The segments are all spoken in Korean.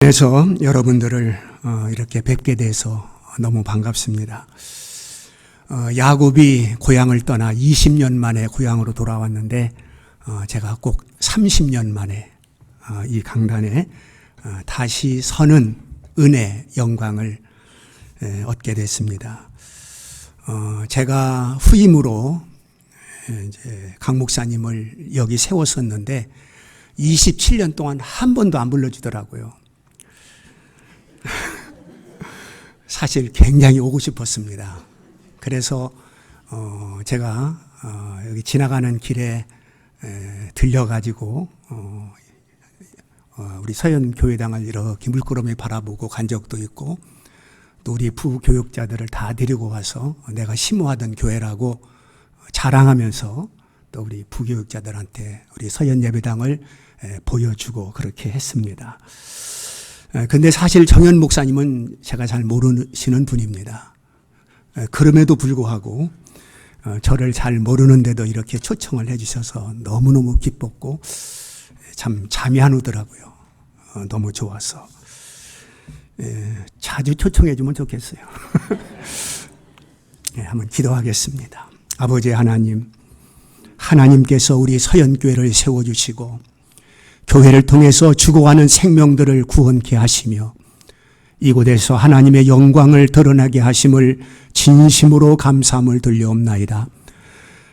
그래서 여러분들을 이렇게 뵙게 돼서 너무 반갑습니다. 야곱이 고향을 떠나 20년 만에 고향으로 돌아왔는데 제가 꼭 30년 만에 이 강단에 다시 서는 은혜, 영광을 얻게 됐습니다. 제가 후임으로 이제 강 목사님을 여기 세웠었는데 27년 동안 한 번도 안 불러주더라고요. 사실 굉장히 오고 싶었습니다. 그래서 제가 여기 지나가는 길에 들려가지고 우리 서현교회당을 이렇게 물끄러미 바라보고 간 적도 있고, 또 우리 부교육자들을 다 데리고 와서 내가 심호하던 교회라고 자랑하면서 또 우리 부교육자들한테 우리 서현예배당을 보여주고 그렇게 했습니다. 근데 사실 정현 목사님은 제가 잘 모르시는 분입니다. 그럼에도 불구하고 저를 잘 모르는데도 이렇게 초청을 해주셔서 너무너무 기뻤고 참 잠이 안 오더라고요. 너무 좋아서. 자주 초청해 주면 좋겠어요. 한번 기도하겠습니다. 아버지 하나님, 하나님께서 우리 서현교회를 세워주시고 교회를 통해서 죽어가는 생명들을 구원케 하시며 이곳에서 하나님의 영광을 드러나게 하심을 진심으로 감사함을 들려옵나이다.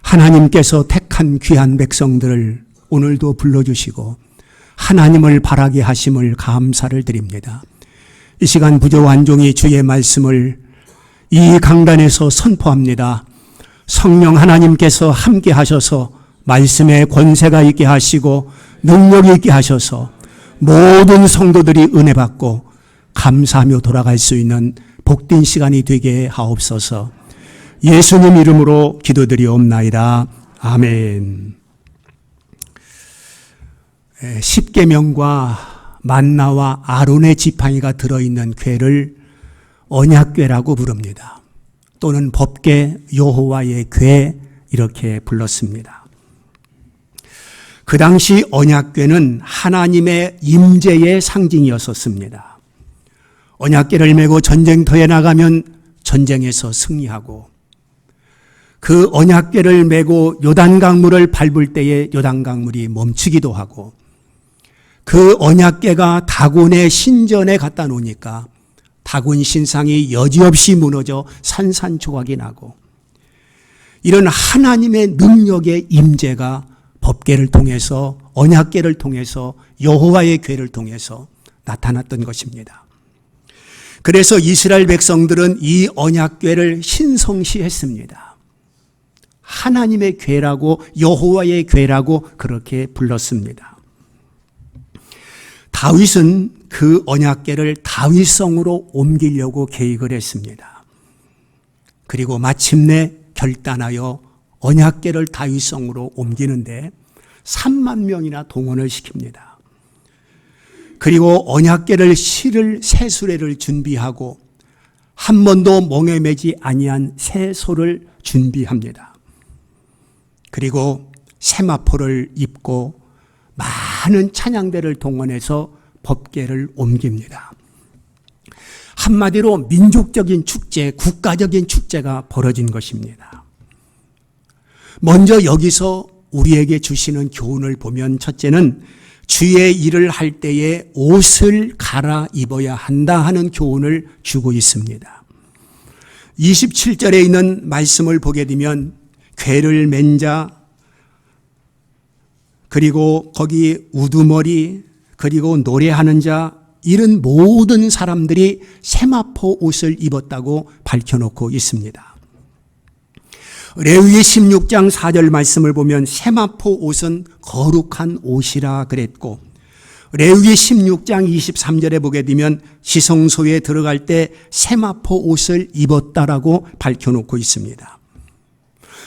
하나님께서 택한 귀한 백성들을 오늘도 불러주시고 하나님을 바라게 하심을 감사를 드립니다. 이 시간 부족한 종이 주의 말씀을 이 강단에서 선포합니다. 성령 하나님께서 함께 하셔서 말씀에 권세가 있게 하시고 능력이 있게 하셔서 모든 성도들이 은혜 받고 감사하며 돌아갈 수 있는 복된 시간이 되게 하옵소서. 예수님 이름으로 기도드리옵나이다. 아멘. 십계명과 만나와 아론의 지팡이가 들어있는 궤를 언약궤라고 부릅니다. 또는 법궤, 여호와의 궤 이렇게 불렀습니다. 그 당시 언약궤는 하나님의 임재의 상징이었었습니다. 언약궤를 메고 전쟁터에 나가면 전쟁에서 승리하고, 그 언약궤를 메고 요단강물을 밟을 때에 요단강물이 멈추기도 하고, 그 언약궤가 다곤의 신전에 갖다 놓으니까 다곤 신상이 여지없이 무너져 산산조각이 나고, 이런 하나님의 능력의 임재가 법궤를 통해서, 언약궤를 통해서, 여호와의 궤를 통해서 나타났던 것입니다. 그래서 이스라엘 백성들은 이 언약궤를 신성시했습니다. 하나님의 궤라고, 여호와의 궤라고 그렇게 불렀습니다. 다윗은 그 언약궤를 다윗성으로 옮기려고 계획을 했습니다. 그리고 마침내 결단하여 언약궤를 다윗성으로 옮기는데 3만 명이나 동원을 시킵니다. 그리고 언약궤를 실을 새 수레를 준비하고 한 번도 멍에 매지 아니한 새 소를 준비합니다. 그리고 세마포를 입고 많은 찬양대를 동원해서 법궤를 옮깁니다. 한마디로 민족적인 축제, 국가적인 축제가 벌어진 것입니다. 먼저 여기서 우리에게 주시는 교훈을 보면, 첫째는 주의 일을 할 때에 옷을 갈아입어야 한다 하는 교훈을 주고 있습니다. 27절에 있는 말씀을 보게 되면 궤를 맨 자, 그리고 거기 우두머리, 그리고 노래하는 자, 이런 모든 사람들이 세마포 옷을 입었다고 밝혀놓고 있습니다. 레위기 16장 4절 말씀을 보면 세마포 옷은 거룩한 옷이라 그랬고, 레위기 16장 23절에 보게 되면 지성소에 들어갈 때 세마포 옷을 입었다라고 밝혀놓고 있습니다.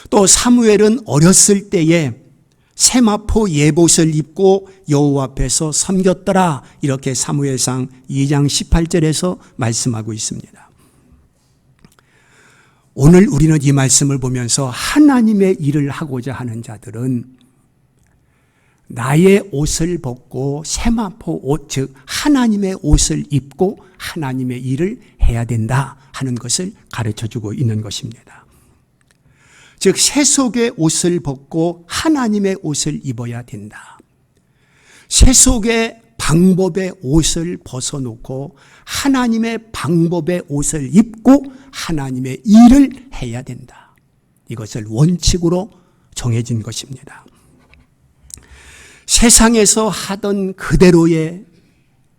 또 사무엘은 어렸을 때에 세마포 예봇을 입고 여호와 앞에서 섬겼더라, 이렇게 사무엘상 2장 18절에서 말씀하고 있습니다. 오늘 우리는 이 말씀을 보면서 하나님의 일을 하고자 하는 자들은 나의 옷을 벗고 세마포 옷, 즉 하나님의 옷을 입고 하나님의 일을 해야 된다 하는 것을 가르쳐주고 있는 것입니다. 즉 세속의 옷을 벗고 하나님의 옷을 입어야 된다. 세속의 방법의 옷을 벗어놓고 하나님의 방법의 옷을 입고 하나님의 일을 해야 된다. 이것을 원칙으로 정해진 것입니다. 세상에서 하던 그대로의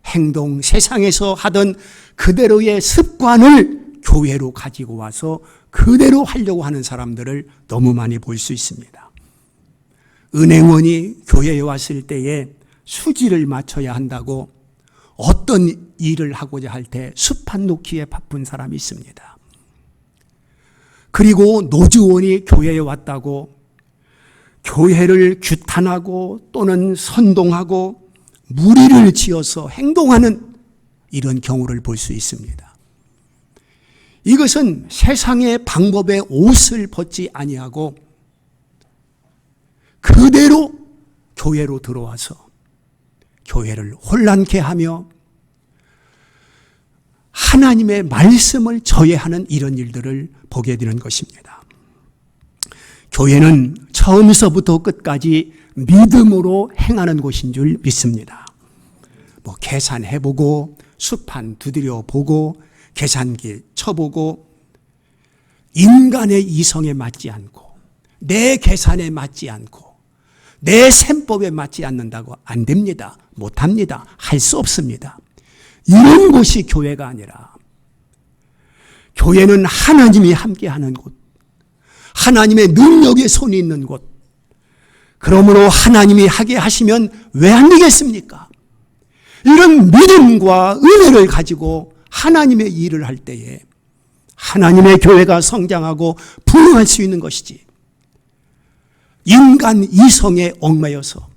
행동, 세상에서 하던 그대로의 습관을 교회로 가지고 와서 그대로 하려고 하는 사람들을 너무 많이 볼 수 있습니다. 은행원이 교회에 왔을 때에 수지를 맞춰야 한다고 어떤 일을 하고자 할 때 수판 놓기에 바쁜 사람이 있습니다. 그리고 노주원이 교회에 왔다고 교회를 규탄하고 또는 선동하고 무리를 지어서 행동하는 이런 경우를 볼 수 있습니다. 이것은 세상의 방법의 옷을 벗지 아니하고 그대로 교회로 들어와서 교회를 혼란케 하며 하나님의 말씀을 저해하는 이런 일들을 보게 되는 것입니다. 교회는 처음서부터 끝까지 믿음으로 행하는 곳인 줄 믿습니다. 계산해보고 수판 두드려보고 계산기 쳐보고 인간의 이성에 맞지 않고 내 계산에 맞지 않고 내 셈법에 맞지 않는다고 안 됩니다. 못합니다. 할 수 없습니다. 이런 곳이 교회가 아니라 교회는 하나님이 함께하는 곳, 하나님의 능력의 손이 있는 곳. 그러므로 하나님이 하게 하시면 왜 안 되겠습니까? 이런 믿음과 은혜를 가지고 하나님의 일을 할 때에 하나님의 교회가 성장하고 부흥할 수 있는 것이지, 인간 이성에 얽매여서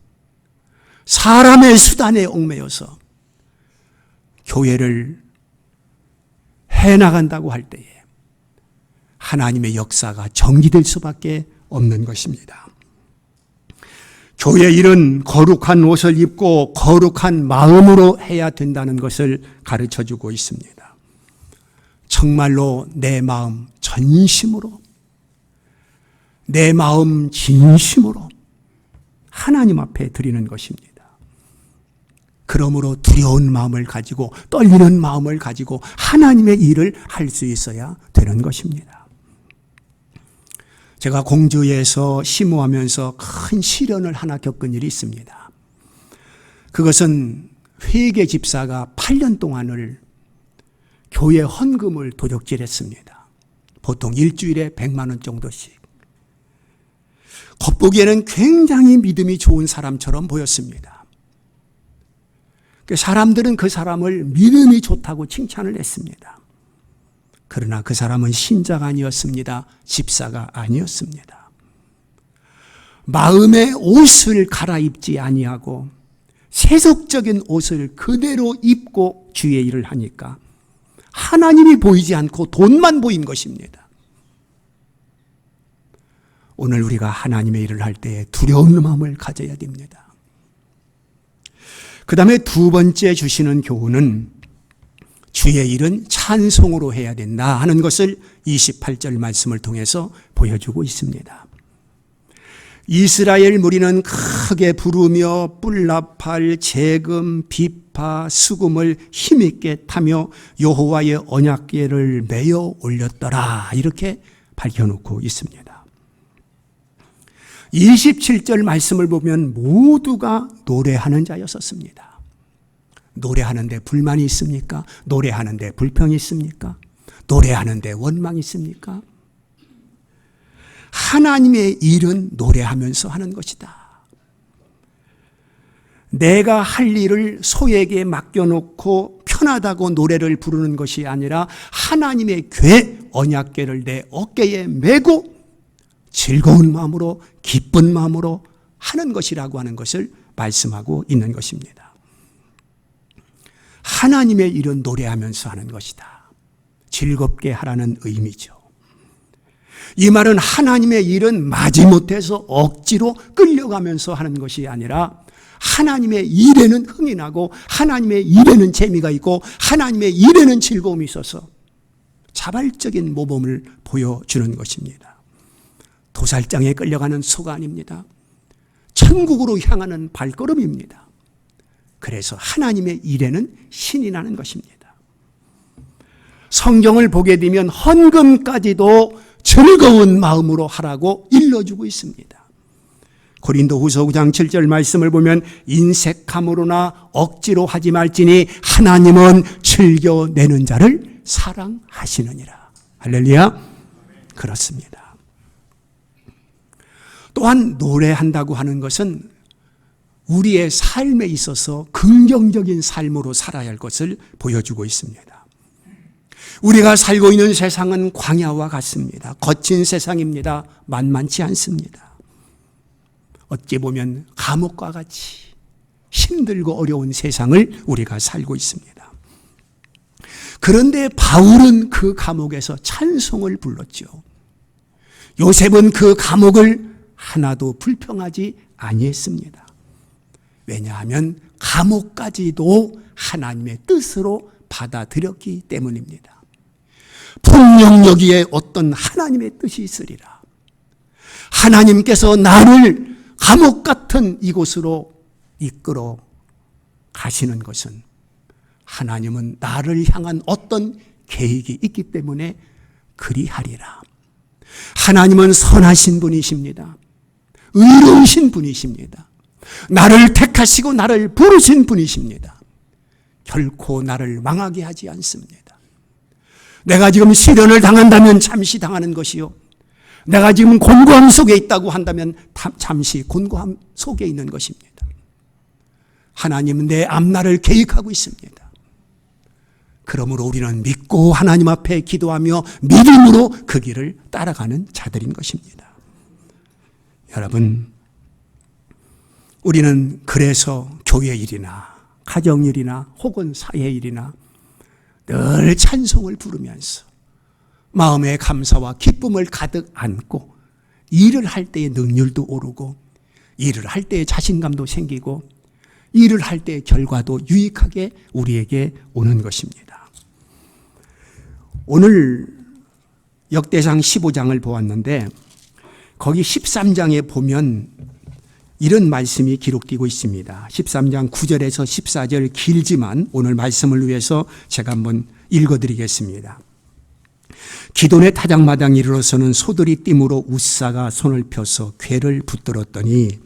사람의 수단에 얽매여서 교회를 해나간다고 할 때에 하나님의 역사가 정지될 수밖에 없는 것입니다. 교회 일은 거룩한 옷을 입고 거룩한 마음으로 해야 된다는 것을 가르쳐주고 있습니다. 정말로 내 마음 전심으로, 내 마음 진심으로 하나님 앞에 드리는 것입니다. 그러므로 두려운 마음을 가지고 떨리는 마음을 가지고 하나님의 일을 할 수 있어야 되는 것입니다. 제가 공주에서 심호하면서 큰 시련을 하나 겪은 일이 있습니다. 그것은 회계 집사가 8년 동안을 교회 헌금을 도적질했습니다. 보통 일주일에 100만 원 정도씩. 겉보기에는 굉장히 믿음이 좋은 사람처럼 보였습니다. 사람들은 그 사람을 믿음이 좋다고 칭찬을 했습니다. 그러나 그 사람은 신자가 아니었습니다. 집사가 아니었습니다. 마음의 옷을 갈아입지 아니하고 세속적인 옷을 그대로 입고 주의 일을 하니까 하나님이 보이지 않고 돈만 보인 것입니다. 오늘 우리가 하나님의 일을 할 때 두려운 마음을 가져야 됩니다. 그 다음에 두 번째 주시는 교훈은 주의 일은 찬송으로 해야 된다 하는 것을 28절 말씀을 통해서 보여주고 있습니다. 이스라엘 무리는 크게 부르며 뿔나팔, 재금, 비파, 수금을 힘있게 타며 여호와의 언약궤를 메어 올렸더라, 이렇게 밝혀놓고 있습니다. 27절 말씀을 보면 모두가 노래하는 자였었습니다. 노래하는데 불만이 있습니까? 노래하는데 불평이 있습니까? 노래하는데 원망이 있습니까? 하나님의 일은 노래하면서 하는 것이다. 내가 할 일을 소에게 맡겨놓고 편하다고 노래를 부르는 것이 아니라 하나님의 궤, 언약궤를 내 어깨에 메고 즐거운 마음으로 기쁜 마음으로 하는 것이라고 하는 것을 말씀하고 있는 것입니다. 하나님의 일은 노래하면서 하는 것이다. 즐겁게 하라는 의미죠. 이 말은 하나님의 일은 마지못해서 억지로 끌려가면서 하는 것이 아니라 하나님의 일에는 흥이 나고 하나님의 일에는 재미가 있고 하나님의 일에는 즐거움이 있어서 자발적인 모범을 보여주는 것입니다. 도살장에 끌려가는 소가 아닙니다. 천국으로 향하는 발걸음입니다. 그래서 하나님의 일에는 신이 나는 것입니다. 성경을 보게 되면 헌금까지도 즐거운 마음으로 하라고 일러주고 있습니다. 고린도후서 9장 7절 말씀을 보면 인색함으로나 억지로 하지 말지니 하나님은 즐겨내는 자를 사랑하시느니라. 할렐루야. 그렇습니다. 또한 노래한다고 하는 것은 우리의 삶에 있어서 긍정적인 삶으로 살아야 할 것을 보여주고 있습니다. 우리가 살고 있는 세상은 광야와 같습니다. 거친 세상입니다. 만만치 않습니다. 어찌 보면 감옥과 같이 힘들고 어려운 세상을 우리가 살고 있습니다. 그런데 바울은 그 감옥에서 찬송을 불렀죠. 요셉은 그 감옥을 하나도 불평하지 아니했습니다. 왜냐하면 감옥까지도 하나님의 뜻으로 받아들였기 때문입니다. 분명 여기에 어떤 하나님의 뜻이 있으리라. 하나님께서 나를 감옥 같은 이곳으로 이끌어 가시는 것은 하나님은 나를 향한 어떤 계획이 있기 때문에 그리하리라. 하나님은 선하신 분이십니다. 의로우신 분이십니다. 나를 택하시고 나를 부르신 분이십니다. 결코 나를 망하게 하지 않습니다. 내가 지금 시련을 당한다면 잠시 당하는 것이요, 내가 지금 곤고함 속에 있다고 한다면 잠시 곤고함 속에 있는 것입니다. 하나님은 내 앞날을 계획하고 있습니다. 그러므로 우리는 믿고 하나님 앞에 기도하며 믿음으로 그 길을 따라가는 자들인 것입니다. 여러분, 우리는 그래서 교회 일이나 가정 일이나 혹은 사회 일이나 늘 찬송을 부르면서 마음의 감사와 기쁨을 가득 안고 일을 할 때의 능률도 오르고 일을 할 때의 자신감도 생기고 일을 할 때의 결과도 유익하게 우리에게 오는 것입니다. 오늘 역대상 15장을 보았는데 거기 13장에 보면 이런 말씀이 기록되고 있습니다. 13장 9절에서 14절 길지만 오늘 말씀을 위해서 제가 한번 읽어드리겠습니다. 기돈의 타작마당에 이르러서는 소들이 띠므로 우사가 손을 펴서 궤를 붙들었더니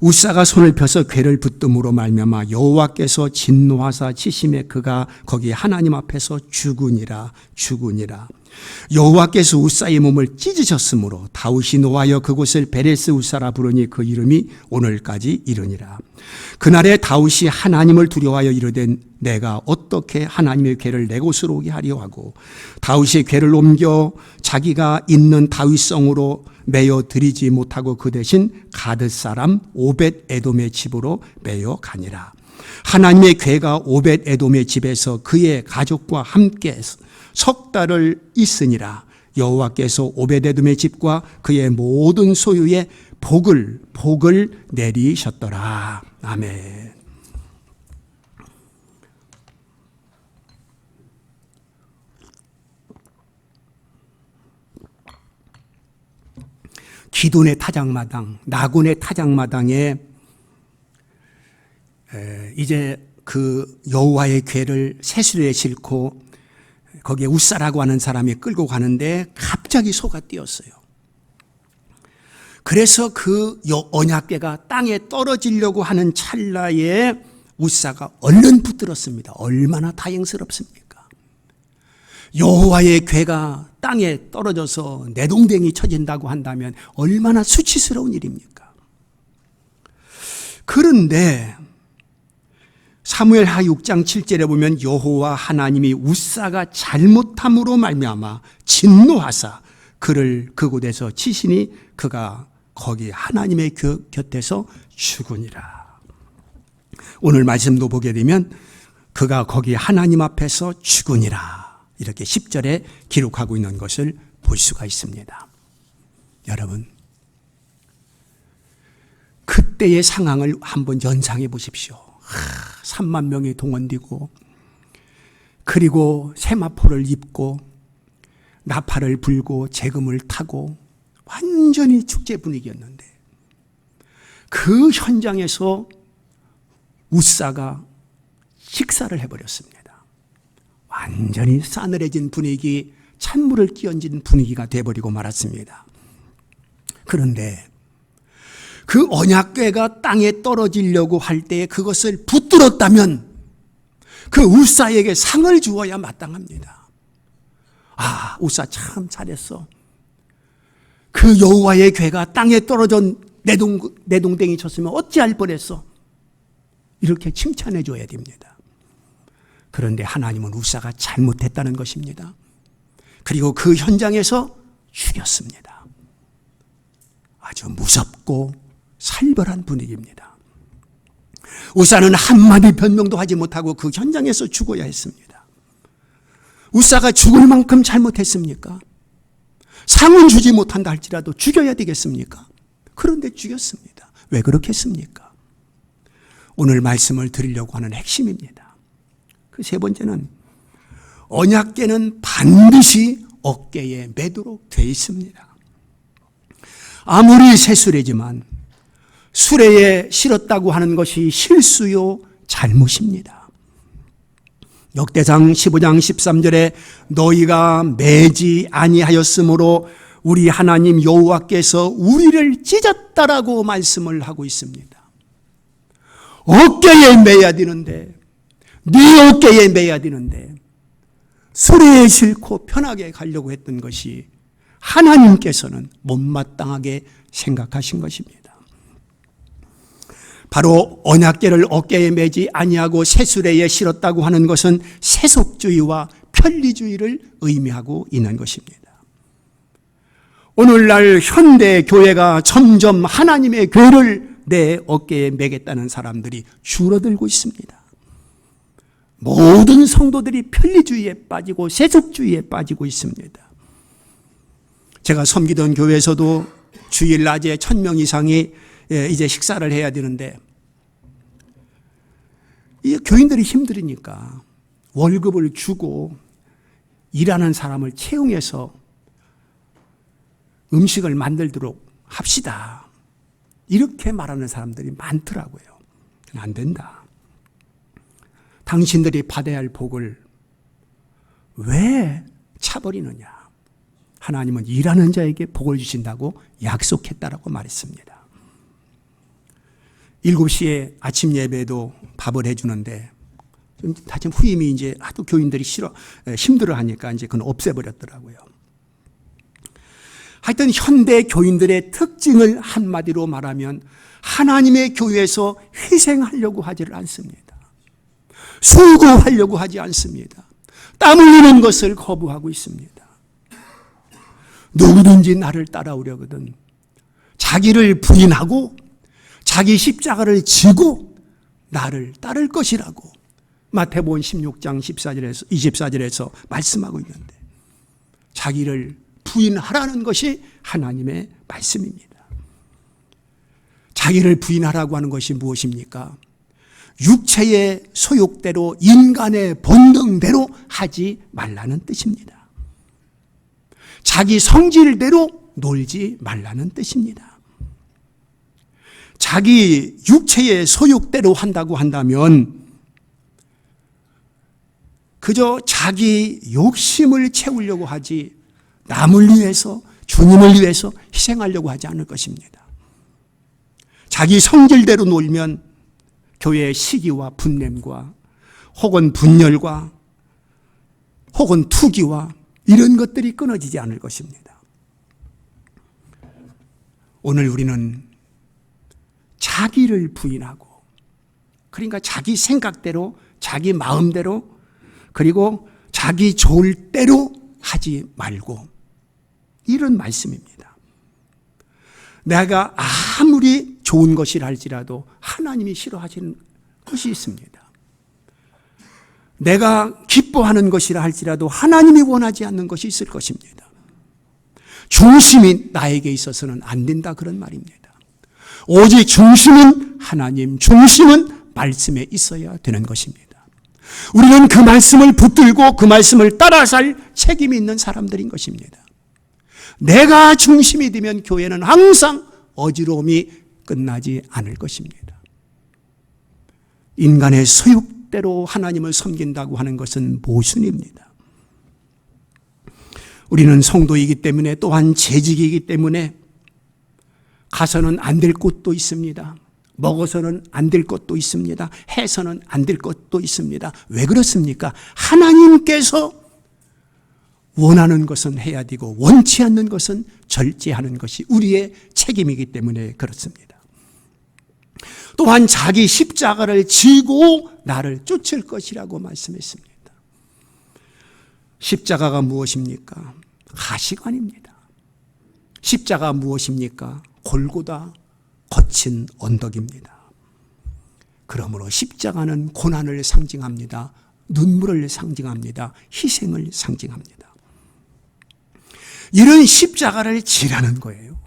우사가 손을 펴서 궤를 붙듦으로 말미암아 여호와께서 진노하사 치심에 그가 거기 하나님 앞에서 죽으니라. 여호와께서 우사의 몸을 찢으셨으므로 다윗이 노하여 그곳을 베레스 우사라 부르니 그 이름이 오늘까지 이르니라. 그날에 다윗이 하나님을 두려워하여 이르되 내가 어떻게 하나님의 궤를 내 곳으로 오게 하려 하고 다윗의 궤를 옮겨 자기가 있는 다윗성으로 메어 드리지 못하고 그 대신 가드 사람 오벳 에돔의 집으로 메어 가니라. 하나님의 궤가 오벳 에돔의 집에서 그의 가족과 함께 석 달을 있으니라. 여호와께서 오벳 에돔의 집과 그의 모든 소유에 복을 내리셨더라. 아멘. 기돈의 타작마당, 나곤의 타작마당에 이제 그 여호와의 궤를 새수레에 싣고 거기에 우사라고 하는 사람이 끌고 가는데 갑자기 소가 뛰었어요. 그래서 그 언약궤가 땅에 떨어지려고 하는 찰나에 우사가 얼른 붙들었습니다. 얼마나 다행스럽습니까? 여호와의 궤가 땅에 떨어져서 내동댕이 쳐진다고 한다면 얼마나 수치스러운 일입니까? 그런데 사무엘하 6장 7절에 보면 여호와 하나님이 우사가 잘못함으로 말미암아 진노하사 그를 그곳에서 치시니 그가 거기 하나님의 곁에서 죽으니라. 오늘 말씀도 보게 되면 그가 거기 하나님 앞에서 죽으니라 이렇게 10절에 기록하고 있는 것을 볼 수가 있습니다. 여러분, 그때의 상황을 한번 연상해 보십시오. 3만 명이 동원되고, 그리고 세마포를 입고 나팔을 불고 재금을 타고 완전히 축제 분위기였는데, 그 현장에서 우사가 식사를 해버렸습니다. 완전히 싸늘해진 분위기, 찬물을 끼얹은 분위기가 돼버리고 말았습니다. 그런데 그 언약궤가 땅에 떨어지려고 할 때 그것을 붙들었다면 그 우사에게 상을 주어야 마땅합니다. 아, 우사 참 잘했어. 그 여호와의 궤가 땅에 떨어져 내동댕이 쳤으면 어찌할 뻔했어. 이렇게 칭찬해 줘야 됩니다. 그런데 하나님은 우사가 잘못했다는 것입니다. 그리고 그 현장에서 죽였습니다. 아주 무섭고 살벌한 분위기입니다. 우사는 한마디 변명도 하지 못하고 그 현장에서 죽어야 했습니다. 우사가 죽을 만큼 잘못했습니까? 상은 주지 못한다 할지라도 죽여야 되겠습니까? 그런데 죽였습니다. 왜 그렇게 했습니까? 오늘 말씀을 드리려고 하는 핵심입니다. 그 세 번째는 언약궤는 반드시 어깨에 매도록 되어 있습니다. 아무리 새수레지만 수레에 실었다고 하는 것이 실수요 잘못입니다. 역대상 15장 13절에 너희가 매지 아니하였으므로 우리 하나님 여호와께서 우리를 찢었다라고 말씀을 하고 있습니다. 어깨에 매야 되는데, 네 어깨에 매야 되는데 수레에 싣고 편하게 가려고 했던 것이 하나님께서는 못마땅하게 생각하신 것입니다. 바로 언약궤를 어깨에 매지 아니하고 새수레에 실었다고 하는 것은 세속주의와 편리주의를 의미하고 있는 것입니다. 오늘날 현대 교회가 점점 하나님의 궤를 내 어깨에 매겠다는 사람들이 줄어들고 있습니다. 모든 성도들이 편리주의에 빠지고 세속주의에 빠지고 있습니다. 제가 섬기던 교회에서도 주일 낮에 1000명 이상이 이제 식사를 해야 되는데, 이 교인들이 힘들으니까 월급을 주고 일하는 사람을 채용해서 음식을 만들도록 합시다. 이렇게 말하는 사람들이 많더라고요. 안 된다. 당신들이 받아야 할 복을 왜 차버리느냐. 하나님은 일하는 자에게 복을 주신다고 약속했다라고 말했습니다. 7시에 아침 예배도 밥을 해주는데, 다짐 후임이 이제 하도 교인들이 힘들어 하니까 이제 그건 없애버렸더라고요. 하여튼 현대 교인들의 특징을 한마디로 말하면 하나님의 교회에서 희생하려고 하지를 않습니다. 수고하려고 하지 않습니다. 땀 흘리는 것을 거부하고 있습니다. 누구든지 나를 따라오려거든 자기를 부인하고 자기 십자가를 지고 나를 따를 것이라고 마태복음 16장 24절에서 말씀하고 있는데, 자기를 부인하라는 것이 하나님의 말씀입니다. 자기를 부인하라고 하는 것이 무엇입니까? 육체의 소욕대로, 인간의 본능대로 하지 말라는 뜻입니다. 자기 성질대로 놀지 말라는 뜻입니다. 자기 육체의 소욕대로 한다고 한다면 그저 자기 욕심을 채우려고 하지 남을 위해서, 주님을 위해서 희생하려고 하지 않을 것입니다. 자기 성질대로 놀면 교회의 시기와 분냄과 혹은 분열과 혹은 투기와 이런 것들이 끊어지지 않을 것입니다. 오늘 우리는 자기를 부인하고, 그러니까 자기 생각대로, 자기 마음대로, 그리고 자기 좋을 대로 하지 말고, 이런 말씀입니다. 내가 아무리 좋은 것이라 할지라도 하나님이 싫어하시는 것이 있습니다. 내가 기뻐하는 것이라 할지라도 하나님이 원하지 않는 것이 있을 것입니다. 중심이 나에게 있어서는 안 된다, 그런 말입니다. 오직 중심은 하나님, 중심은 말씀에 있어야 되는 것입니다. 우리는 그 말씀을 붙들고 그 말씀을 따라 살 책임이 있는 사람들인 것입니다. 내가 중심이 되면 교회는 항상 어지러움이 끝나지 않을 것입니다. 인간의 소욕대로 하나님을 섬긴다고 하는 것은 모순입니다. 우리는 성도이기 때문에, 또한 재직이기 때문에 가서는 안 될 것도 있습니다. 먹어서는 안 될 것도 있습니다. 해서는 안 될 것도 있습니다. 왜 그렇습니까? 하나님께서 원하는 것은 해야 되고 원치 않는 것은 절제하는 것이 우리의 책임이기 때문에 그렇습니다. 또한 자기 십자가를 지고 나를 쫓을 것이라고 말씀했습니다. 십자가가 무엇입니까? 가시관입니다. 십자가 무엇입니까? 골고다, 거친 언덕입니다. 그러므로 십자가는 고난을 상징합니다. 눈물을 상징합니다. 희생을 상징합니다. 이런 십자가를 지라는 거예요.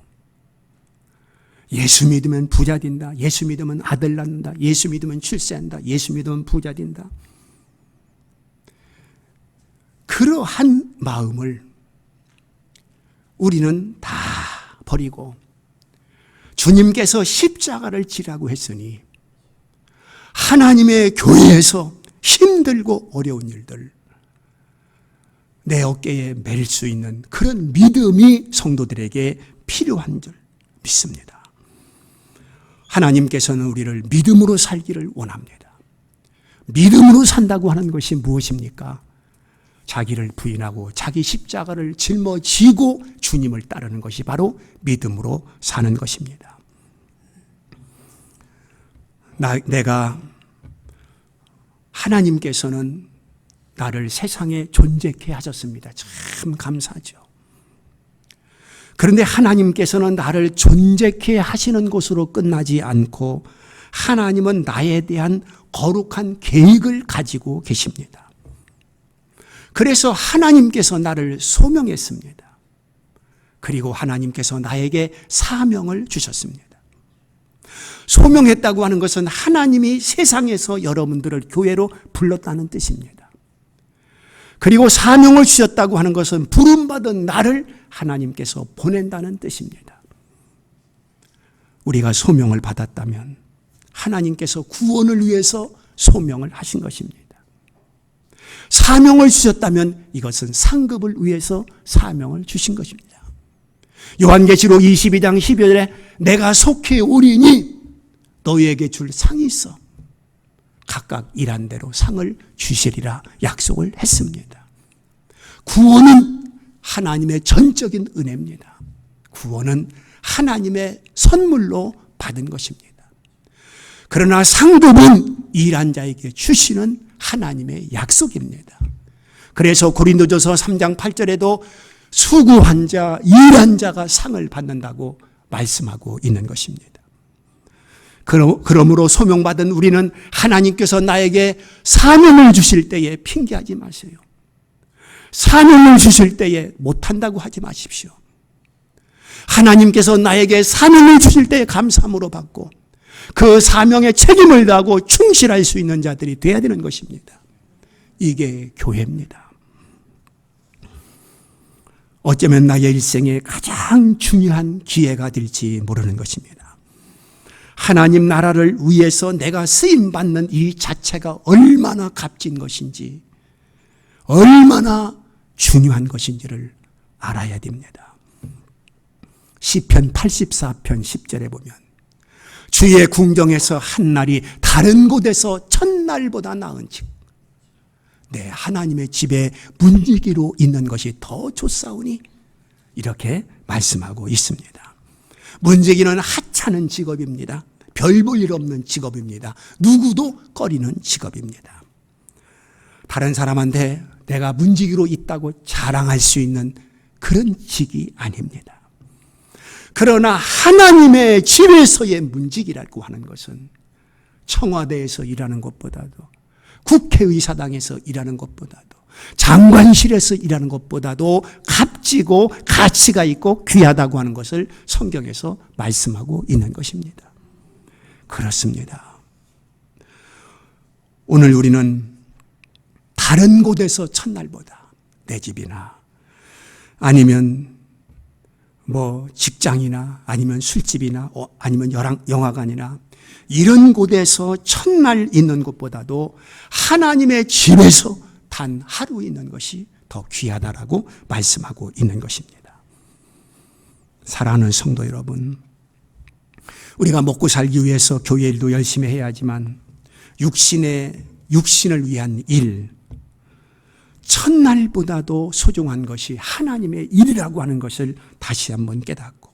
예수 믿으면 부자 된다. 예수 믿으면 아들 낳는다. 예수 믿으면 출세한다. 예수 믿으면 부자 된다. 그러한 마음을 우리는 다 버리고 주님께서 십자가를 지라고 했으니 하나님의 교회에서 힘들고 어려운 일들 내 어깨에 맬 수 있는 그런 믿음이 성도들에게 필요한 줄 믿습니다. 하나님께서는 우리를 믿음으로 살기를 원합니다. 믿음으로 산다고 하는 것이 무엇입니까? 자기를 부인하고 자기 십자가를 짊어지고 주님을 따르는 것이 바로 믿음으로 사는 것입니다. 내가 하나님께서는 나를 세상에 존재케 하셨습니다. 참 감사하죠. 그런데 하나님께서는 나를 존재케 하시는 것으로 끝나지 않고 하나님은 나에 대한 거룩한 계획을 가지고 계십니다. 그래서 하나님께서 나를 소명했습니다. 그리고 하나님께서 나에게 사명을 주셨습니다. 소명했다고 하는 것은 하나님이 세상에서 여러분들을 교회로 불렀다는 뜻입니다. 그리고 사명을 주셨다고 하는 것은 부름받은 나를 하나님께서 보낸다는 뜻입니다. 우리가 소명을 받았다면 하나님께서 구원을 위해서 소명을 하신 것입니다. 사명을 주셨다면 이것은 상급을 위해서 사명을 주신 것입니다. 요한계시록 22장 12절에 내가 속히 오리니 너희에게 줄 상이 있어 각각 일한 대로 상을 주시리라 약속을 했습니다. 구원은 하나님의 전적인 은혜입니다. 구원은 하나님의 선물로 받은 것입니다. 그러나 상급은 일한 자에게 주시는 하나님의 약속입니다. 그래서 고린도전서 3장 8절에도 수고한 자, 일한 자가 상을 받는다고 말씀하고 있는 것입니다. 그러므로 소명받은 우리는 하나님께서 나에게 사명을 주실 때에 핑계하지 마세요. 사명을 주실 때에 못한다고 하지 마십시오. 하나님께서 나에게 사명을 주실 때에 감사함으로 받고 그 사명에 책임을 다하고 충실할 수 있는 자들이 되어야 되는 것입니다. 이게 교회입니다. 어쩌면 나의 일생에 가장 중요한 기회가 될지 모르는 것입니다. 하나님 나라를 위해서 내가 쓰임받는 이 자체가 얼마나 값진 것인지, 얼마나 중요한 것인지를 알아야 됩니다. 시편 84편 10절에 보면 주의 궁정에서 한 날이 다른 곳에서 천날보다 나은즉 내 하나님의 집에 문지기로 있는 것이 더 좋사오니 이렇게 말씀하고 있습니다. 문지기는 하찮은 직업입니다. 별 볼 일 없는 직업입니다. 누구도 꺼리는 직업입니다. 다른 사람한테 내가 문지기로 있다고 자랑할 수 있는 그런 직이 아닙니다. 그러나 하나님의 집에서의 문지기라고 하는 것은 청와대에서 일하는 것보다도 국회의사당에서 일하는 것보다도 장관실에서 일하는 것보다도 값지고 가치가 있고 귀하다고 하는 것을 성경에서 말씀하고 있는 것입니다. 그렇습니다. 오늘 우리는 다른 곳에서 첫날보다 내 집이나 아니면 직장이나 아니면 술집이나 아니면 영화관이나 이런 곳에서 첫날 있는 것보다도 하나님의 집에서 단 하루 있는 것이 더 귀하다라고 말씀하고 있는 것입니다. 사랑하는 성도 여러분, 우리가 먹고 살기 위해서 교회 일도 열심히 해야 하지만 육신을 위한 일, 첫날보다도 소중한 것이 하나님의 일이라고 하는 것을 다시 한번 깨닫고,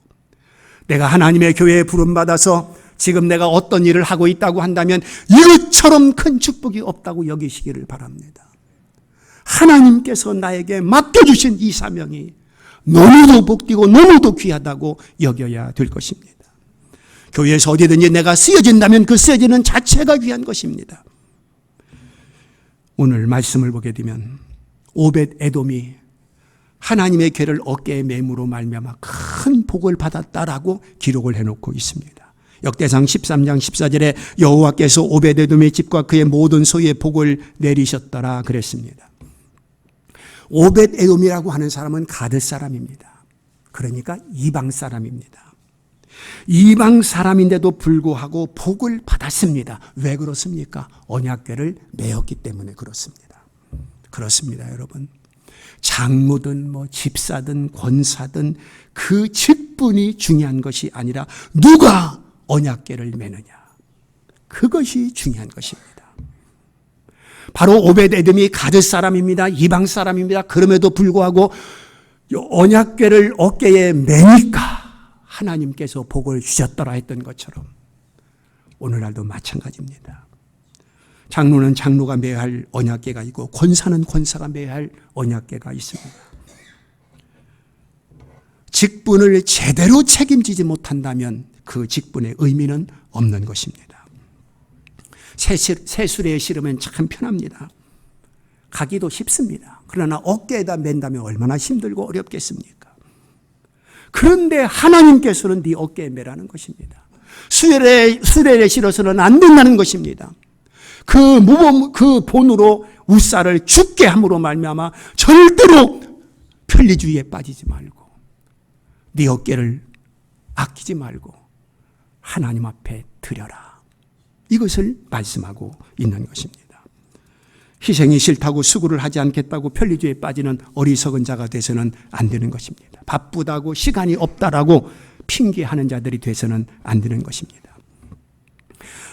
내가 하나님의 교회에 부름받아서 지금 내가 어떤 일을 하고 있다고 한다면 이것처럼 큰 축복이 없다고 여기시기를 바랍니다. 하나님께서 나에게 맡겨주신 이 사명이 너무도 복되고 너무도 귀하다고 여겨야 될 것입니다. 교회에서 어디든지 내가 쓰여진다면 그 쓰여지는 자체가 귀한 것입니다. 오늘 말씀을 보게 되면 오벳 에돔이 하나님의 궤를 어깨에 매므로 말미암아 큰 복을 받았다라고 기록을 해놓고 있습니다. 역대상 13장 14절에 여호와께서 오벳 에돔의 집과 그의 모든 소유에 복을 내리셨더라 그랬습니다. 오벳 에돔이라고 하는 사람은 가드 사람입니다. 그러니까 이방 사람입니다. 이방 사람인데도 불구하고 복을 받았습니다. 왜 그렇습니까? 언약궤를 메었기 때문에 그렇습니다. 그렇습니다, 여러분. 장로든 집사든 권사든 그 직분이 중요한 것이 아니라 누가 언약궤를 메느냐, 그것이 중요한 것입니다. 바로 오벳 에돔이 가드 사람입니다. 이방 사람입니다. 그럼에도 불구하고 언약궤를 어깨에 메니까 하나님께서 복을 주셨더라 했던 것처럼 오늘날도 마찬가지입니다. 장로는 장로가 매야 할 언약궤가 있고 권사는 권사가 매야 할 언약궤가 있습니다. 직분을 제대로 책임지지 못한다면 그 직분의 의미는 없는 것입니다. 새수레에 실으면 참 편합니다. 가기도 쉽습니다. 그러나 어깨에다 맨다면 얼마나 힘들고 어렵겠습니까? 그런데 하나님께서는 네 어깨에 매라는 것입니다. 수레에 실어서는 안 된다는 것입니다. 그 본으로 우사를 죽게 함으로 말미암아 절대로 편리주의에 빠지지 말고 네 어깨를 아끼지 말고 하나님 앞에 드려라. 이것을 말씀하고 있는 것입니다. 희생이 싫다고 수고를 하지 않겠다고 편리주의에 빠지는 어리석은 자가 돼서는 안 되는 것입니다. 바쁘다고 시간이 없다라고 핑계하는 자들이 돼서는 안 되는 것입니다.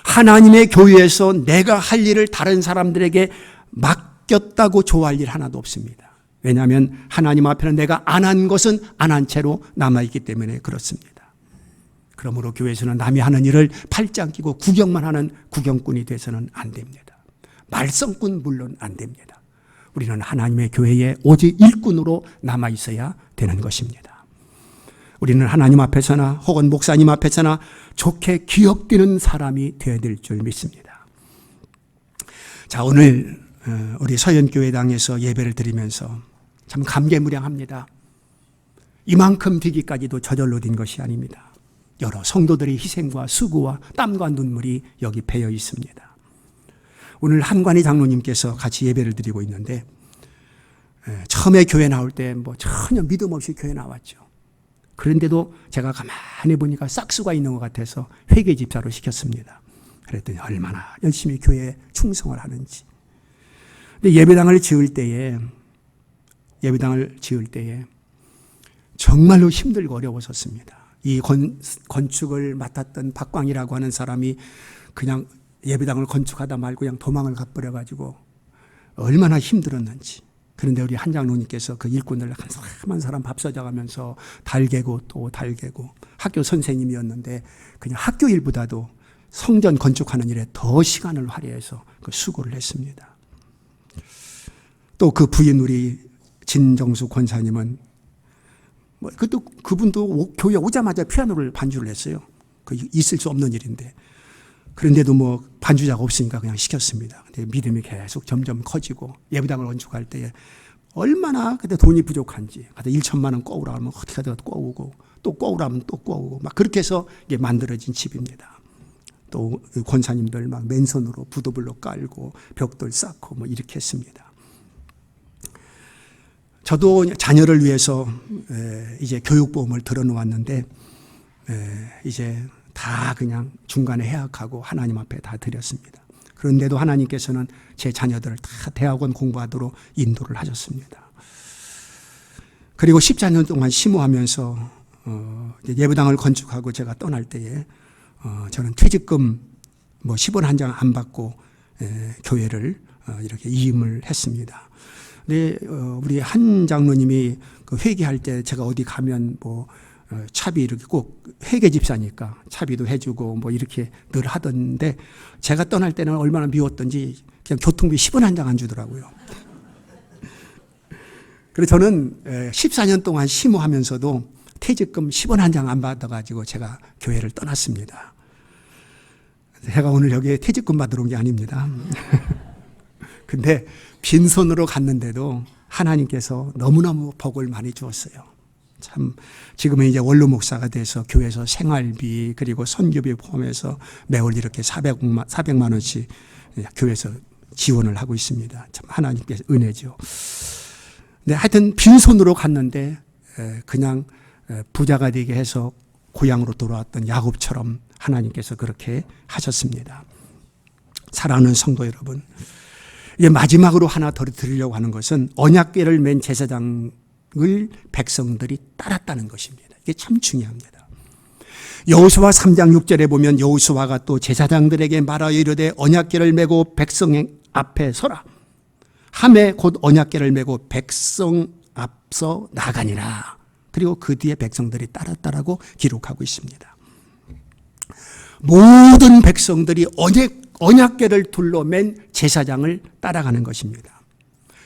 하나님의 교회에서 내가 할 일을 다른 사람들에게 맡겼다고 좋아할 일 하나도 없습니다. 왜냐하면 하나님 앞에는 내가 안 한 것은 안 한 채로 남아있기 때문에 그렇습니다. 그러므로 교회에서는 남이 하는 일을 팔짱 끼고 구경만 하는 구경꾼이 돼서는 안 됩니다. 말썽꾼 물론 안 됩니다. 우리는 하나님의 교회에 오직 일꾼으로 남아있어야 되는 것입니다. 우리는 하나님 앞에서나 혹은 목사님 앞에서나 좋게 기억되는 사람이 되어야 될 줄 믿습니다. 자, 오늘 우리 서현교회당에서 예배를 드리면서 참 감개무량합니다. 이만큼 되기까지도 저절로 된 것이 아닙니다. 여러 성도들의 희생과 수고와 땀과 눈물이 여기 배어 있습니다. 오늘 한관희 장로님께서 같이 예배를 드리고 있는데 처음에 교회 나올 때 전혀 믿음 없이 교회 나왔죠. 그런데도 제가 가만히 보니까 싹수가 있는 것 같아서 회계 집사로 시켰습니다. 그랬더니 얼마나 열심히 교회에 충성을 하는지. 근데 예배당을 지을 때에 정말로 힘들고 어려웠었습니다. 이 건축을 맡았던 박광이라고 하는 사람이 그냥 예배당을 건축하다 말고 그냥 도망을 가버려가지고 얼마나 힘들었는지. 그런데 우리 한 장로님께서 그 일꾼들 한 사람 밥 사줘가면서 달개고 또 달개고, 학교 선생님이었는데 그냥 학교 일보다도 성전 건축하는 일에 더 시간을 할애해서 그 수고를 했습니다. 또 그 부인 우리 진정수 권사님은 그분도 교회 오자마자 피아노를 반주를 했어요. 그 있을 수 없는 일인데 그런데도 뭐 반주자가 없으니까 그냥 시켰습니다. 근데 믿음이 계속 점점 커지고 예배당을 건축할 때에 얼마나 그때 돈이 부족한지, 그때 1천만 원 꼬우라 하면 어떻게 하다가 꼬우고 또 꼬우라 하면 또 꼬우고 막 그렇게 해서 이게 만들어진 집입니다. 또 권사님들 막 맨손으로 부도블록 깔고 벽돌 쌓고 뭐 이렇게 했습니다. 저도 자녀를 위해서 이제 교육보험을 들어놓았는데 이제 다 그냥 중간에 해약하고 하나님 앞에 다 드렸습니다. 그런데도 하나님께서는 제 자녀들을 다 대학원 공부하도록 인도를 하셨습니다. 그리고 14년 동안 심호하면서 예배당을 건축하고 제가 떠날 때에 저는 퇴직금 뭐 10원 한 장 안 받고 교회를 이렇게 이임을 했습니다. 근데 우리 한 장로님이 그 회개할 때 제가 어디 가면 뭐 차비 이렇게 꼭 회계 집사니까 차비도 해주고 뭐 이렇게 늘 하던데 제가 떠날 때는 얼마나 미웠던지 그냥 교통비 10원 한 장 안 주더라고요. 그래서 저는 14년 동안 심호하면서도 퇴직금 10원 한 장 안 받아가지고 제가 교회를 떠났습니다. 제가 오늘 여기에 퇴직금 받으러 온 게 아닙니다. 근데 빈손으로 갔는데도 하나님께서 너무너무 복을 많이 주었어요. 참 지금은 이제 원로 목사가 돼서 교회에서 생활비 그리고 선교비 포함해서 매월 이렇게 400만 원씩 교회에서 지원을 하고 있습니다. 참 하나님께서 은혜죠. 네, 하여튼 빈손으로 갔는데 그냥 부자가 되게 해서 고향으로 돌아왔던 야곱처럼 하나님께서 그렇게 하셨습니다. 사랑하는 성도 여러분, 이제 마지막으로 하나 더 드리려고 하는 것은 언약궤를 맨 제사장을 백성들이 따랐다는 것입니다. 이게 참 중요합니다. 여호수아 3장 6절에 보면 여호수아가 또 제사장들에게 말하여 이르되 언약궤를 메고 백성 앞에 서라. 함에 곧 언약궤를 메고 백성 앞서 나가니라. 그리고 그 뒤에 백성들이 따랐다라고 기록하고 있습니다. 모든 백성들이 언약궤를 둘러맨 제사장을 따라가는 것입니다.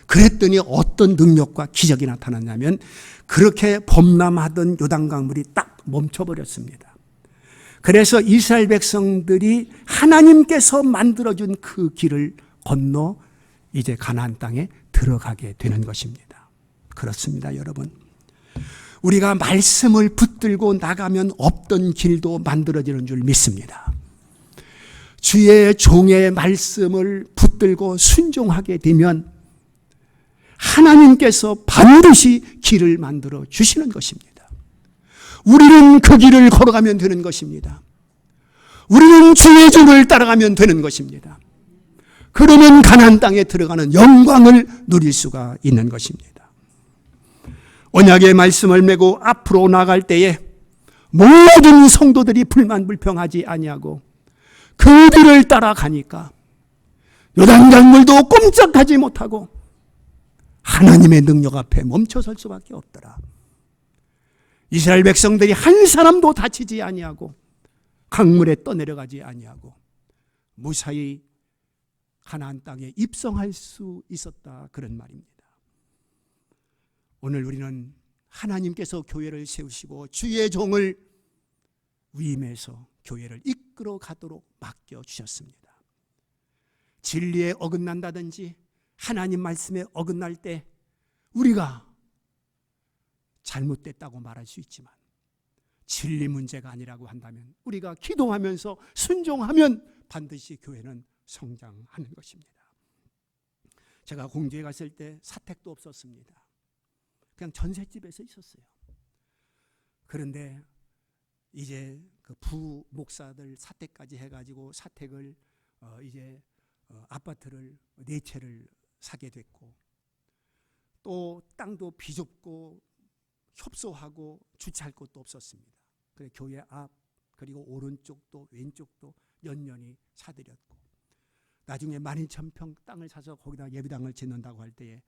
그랬더니 어떤 능력과 기적이 나타났냐면 그렇게 범람하던 요단강물이 딱 멈춰버렸습니다. 그래서 이스라엘 백성들이 하나님께서 만들어준 그 길을 건너 이제 가나안 땅에 들어가게 되는 것입니다. 그렇습니다, 여러분. 우리가 말씀을 붙들고 나가면 없던 길도 만들어지는 줄 믿습니다. 주의 종의 말씀을 붙들고 순종하게 되면 하나님께서 반드시 길을 만들어 주시는 것입니다. 우리는 그 길을 걸어가면 되는 것입니다. 우리는 주의 종을 따라가면 되는 것입니다. 그러면 가나안 땅에 들어가는 영광을 누릴 수가 있는 것입니다. 언약의 말씀을 메고 앞으로 나갈 때에 모든 성도들이 불만불평하지 아니하고 그 뒤를 따라가니까 요단강물도 꼼짝하지 못하고 하나님의 능력 앞에 멈춰설 수밖에 없더라. 이스라엘 백성들이 한 사람도 다치지 아니하고 강물에 떠내려가지 아니하고 무사히 가나안 땅에 입성할 수 있었다, 그런 말입니다. 오늘 우리는 하나님께서 교회를 세우시고 주의 종을 위임해서 교회를 이끌어 가도록 맡겨주셨습니다. 진리에 어긋난다든지 하나님 말씀에 어긋날 때 우리가 잘못됐다고 말할 수 있지만 진리 문제가 아니라고 한다면 우리가 기도하면서 순종하면 반드시 교회는 성장하는 것입니다. 제가 공주에 갔을 때 사택도 없었습니다. 그냥 전셋집에서 있었어요. 그런데 이제 그 부목사들 사택까지 해가지고 사택을 이제 아파트를 4채를 사게 됐고 또 땅도 비좁고 협소하고 주차할 곳도 없었습니다. 그래서 교회 앞 그리고 오른쪽도 왼쪽도 연연히 사들였고 나중에 12,000평 땅을 사서 거기다 예배당을 짓는다고 할 때에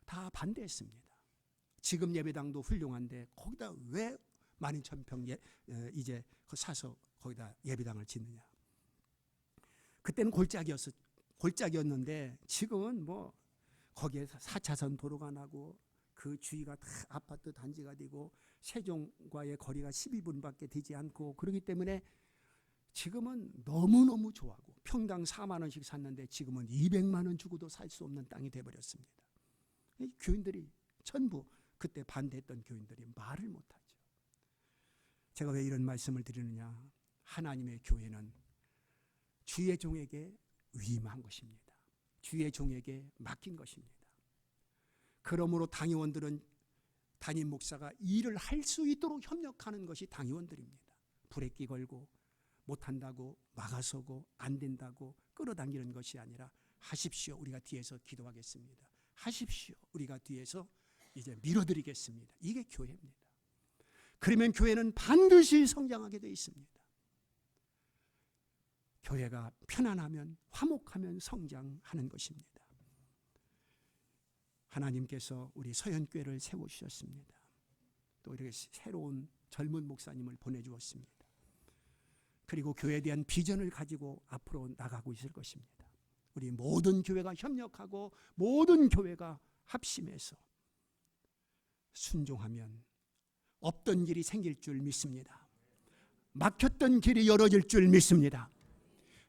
다 반대했습니다. 지금 예배당도 훌륭한데 거기다 왜 12,000평 이제 사서 거기다 예배당을 짓느냐. 그때는 골짜기였는데 지금은 뭐 거기에 4차선 도로가 나고 그 주위가 다 아파트 단지가 되고 세종과의 거리가 12분밖에 되지 않고 그렇기 때문에 지금은 너무너무 좋아하고 평당 4만 원씩 샀는데 지금은 200만 원 주고도 살 수 없는 땅이 돼버렸습니다. 이 교인들이 전부 그때 반대했던 교인들이 말을 못하죠. 제가 왜 이런 말씀을 드리느냐. 하나님의 교회는 주의 종에게 위임한 것입니다. 주의 종에게 맡긴 것입니다. 그러므로 당의원들은 담임 목사가 일을 할 수 있도록 협력하는 것이 당의원들입니다. 브레이크 걸고 못한다고 막아서고 안 된다고 끌어당기는 것이 아니라 하십시오. 우리가 뒤에서 기도하겠습니다. 하십시오. 우리가 뒤에서 이제 밀어드리겠습니다. 이게 교회입니다. 그러면 교회는 반드시 성장하게 되어 있습니다. 교회가 편안하면 화목하면 성장하는 것입니다. 하나님께서 우리 서현교회를 세워주셨습니다. 또 이렇게 새로운 젊은 목사님을 보내주었습니다. 그리고 교회에 대한 비전을 가지고 앞으로 나가고 있을 것입니다. 우리 모든 교회가 협력하고 모든 교회가 합심해서 순종하면 없던 길이 생길 줄 믿습니다. 막혔던 길이 열어질 줄 믿습니다.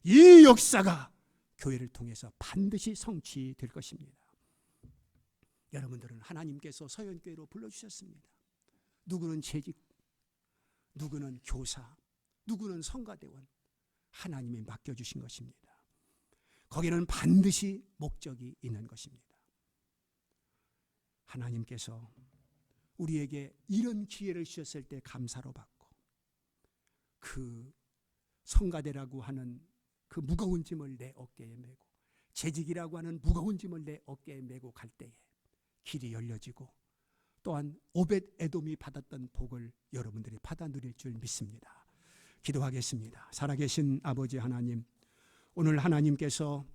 이 역사가 교회를 통해서 반드시 성취될 것입니다. 여러분들은 하나님께서 서현교회로 불러주셨습니다. 누구는 재직, 누구는 교사, 누구는 성가대원, 하나님이 맡겨주신 것입니다. 거기는 반드시 목적이 있는 것입니다. 하나님께서 우리에게 이런 기회를 주셨을 때 감사로 받고 그 성가대라고 하는 그 무거운 짐을 내 어깨에 메고 재직이라고 하는 무거운 짐을 내 어깨에 메고 갈 때에 길이 열려지고 또한 오벳 에돔이 받았던 복을 여러분들이 받아 누릴 줄 믿습니다. 기도하겠습니다. 살아계신 아버지 하나님, 오늘 하나님께서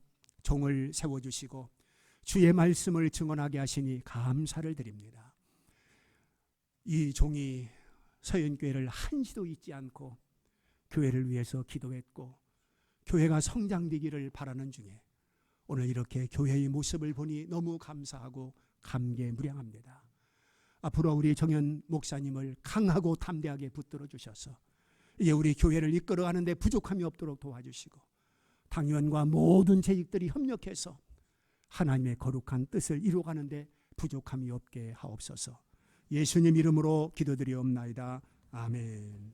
종을 세워주시고 주의 말씀을 증언하게 하시니 감사를 드립니다. 이 종이 서현교회를 한시도 잊지 않고 교회를 위해서 기도했고 교회가 성장되기를 바라는 중에 오늘 이렇게 교회의 모습을 보니 너무 감사하고 감개무량합니다. 앞으로 우리 정현 목사님을 강하고 담대하게 붙들어 주셔서 이제 우리 교회를 이끌어가는 데 부족함이 없도록 도와주시고 당위원과 모든 재직들이 협력해서 하나님의 거룩한 뜻을 이루어가는 데 부족함이 없게 하옵소서. 예수님 이름으로 기도드리옵나이다. 아멘.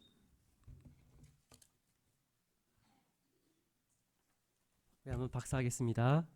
네, 한번 박수하겠습니다.